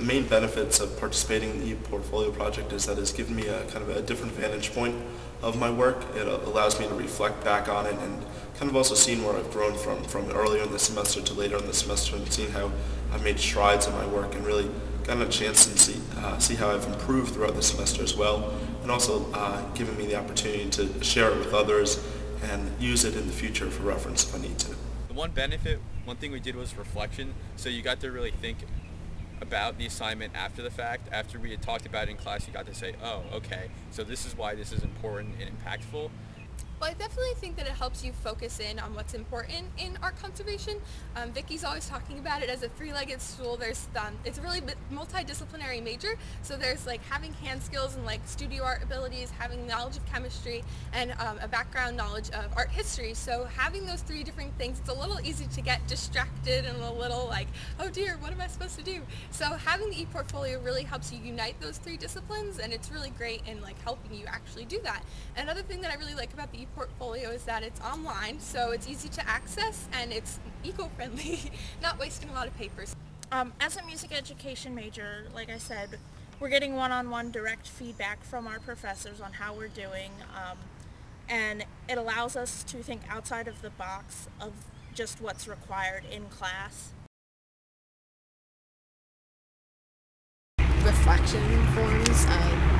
the main benefits of participating in the ePortfolio project is that it's given me a kind of a different vantage point of my work. It allows me to reflect back on it and kind of also seeing where I've grown from earlier in the semester to later in the semester, and seeing how I've made strides in my work and really gotten a chance to see how I've improved throughout the semester as well, and also giving me the opportunity to share it with others and use it in the future for reference if I need to. The one thing we did was reflection, so you got to really think about the assignment after the fact. After we had talked about it in class, you got to say, oh, okay, so this is why this is important and impactful. Well, I definitely think that it helps you focus in on what's important in art conservation. Vicky's always talking about it as a three-legged stool. It's a really multidisciplinary major, so there's like having hand skills and like studio art abilities, having knowledge of chemistry, and a background knowledge of art history. So having those three different things, it's a little easy to get distracted and a little like, oh dear, what am I supposed to do? So having the ePortfolio really helps you unite those three disciplines, and it's really great in like helping you actually do that. Another thing that I really like about the ePortfolio is that it's online, so it's easy to access and it's eco-friendly, not wasting a lot of papers. As a music education major, like I said, we're getting one-on-one direct feedback from our professors on how we're doing, and it allows us to think outside of the box of just what's required in class. Reflection forms,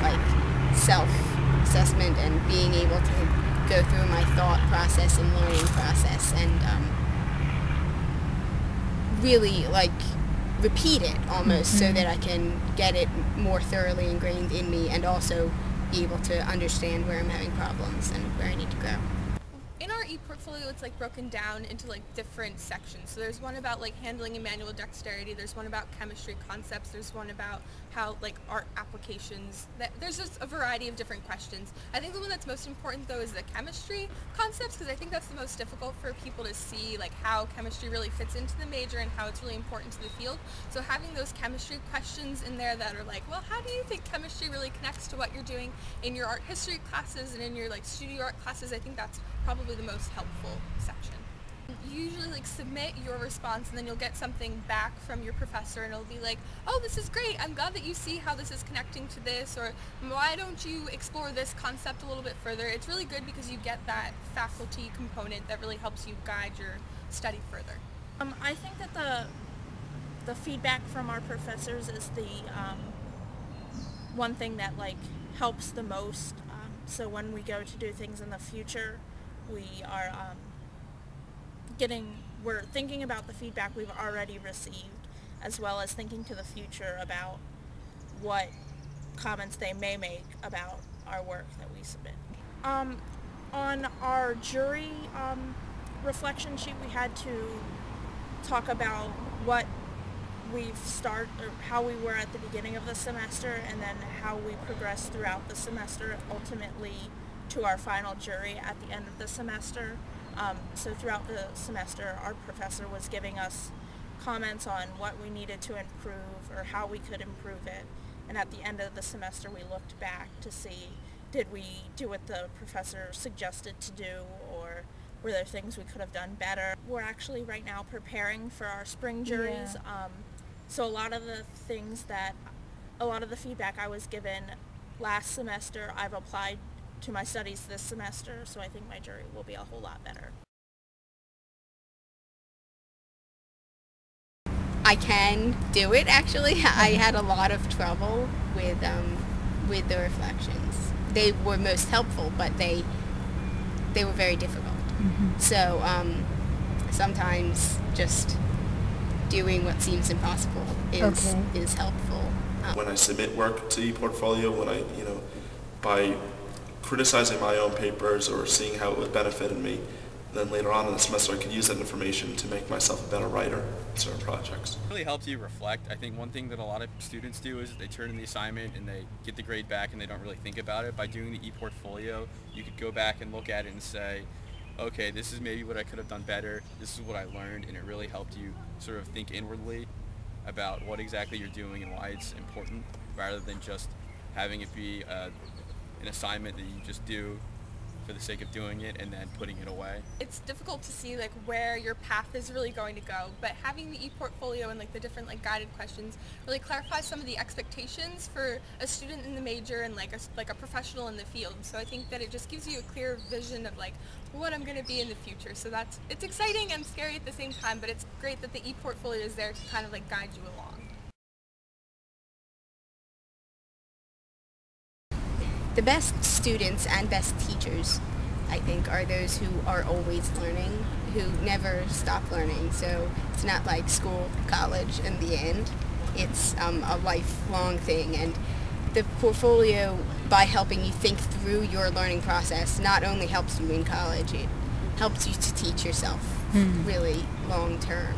like self-assessment and being able to go through my thought process and learning process, and really like repeat it almost, so that I can get it more thoroughly ingrained in me, and also be able to understand where I'm having problems and where I need to grow. In our ePortfolio, it's like broken down into like different sections. So there's one about like handling and manual dexterity, there's one about chemistry concepts, there's one about how like art applications, there's just a variety of different questions. I think the one that's most important though is the chemistry concepts, because I think that's the most difficult for people to see, like how chemistry really fits into the major and how it's really important to the field. So having those chemistry questions in there that are like, well, how do you think chemistry really connects to what you're doing in your art history classes and in your like studio art classes, I think that's probably the most helpful section. You usually like submit your response, and then you'll get something back from your professor, and it'll be like, oh, this is great, I'm glad that you see how this is connecting to this, or why don't you explore this concept a little bit further. It's really good because you get that faculty component that really helps you guide your study further. I think that the feedback from our professors is the one thing that like helps the most. So when we go to do things in the future, we are we're thinking about the feedback we've already received, as well as thinking to the future about what comments they may make about our work that we submit. On our jury reflection sheet, we had to talk about what how we were at the beginning of the semester, and then how we progressed throughout the semester, ultimately to our final jury at the end of the semester. So throughout the semester, our professor was giving us comments on what we needed to improve or how we could improve it. And at the end of the semester, we looked back to see, did we do what the professor suggested to do, or were there things we could have done better? We're actually right now preparing for our spring juries. Yeah. So a lot of the feedback I was given last semester, I've applied to my studies this semester, so I think my jury will be a whole lot better. I can do it, actually. I had a lot of trouble with the reflections. They were most helpful, but they were very difficult. Mm-hmm. So sometimes just doing what seems impossible is helpful. When I submit work to ePortfolio, by criticizing my own papers or seeing how it would benefit me, then later on in the semester I could use that information to make myself a better writer in certain projects. It really helps you reflect. I think one thing that a lot of students do is they turn in the assignment and they get the grade back and they don't really think about it. By doing the ePortfolio, you could go back and look at it and say, okay, this is maybe what I could have done better, this is what I learned, and it really helped you sort of think inwardly about what exactly you're doing and why it's important, rather than just having it be an assignment that you just do for the sake of doing it and then putting it away. It's difficult to see like where your path is really going to go, but having the ePortfolio and like the different like guided questions really clarifies some of the expectations for a student in the major and like a professional in the field. So I think that it just gives you a clear vision of like what I'm going to be in the future. So it's exciting and scary at the same time, but it's great that the ePortfolio is there to kind of like guide you along. The best students and best teachers, I think, are those who are always learning, who never stop learning. So it's not like school, college, and the end. It's a lifelong thing. And the portfolio, by helping you think through your learning process, not only helps you in college, it helps you to teach yourself really long term.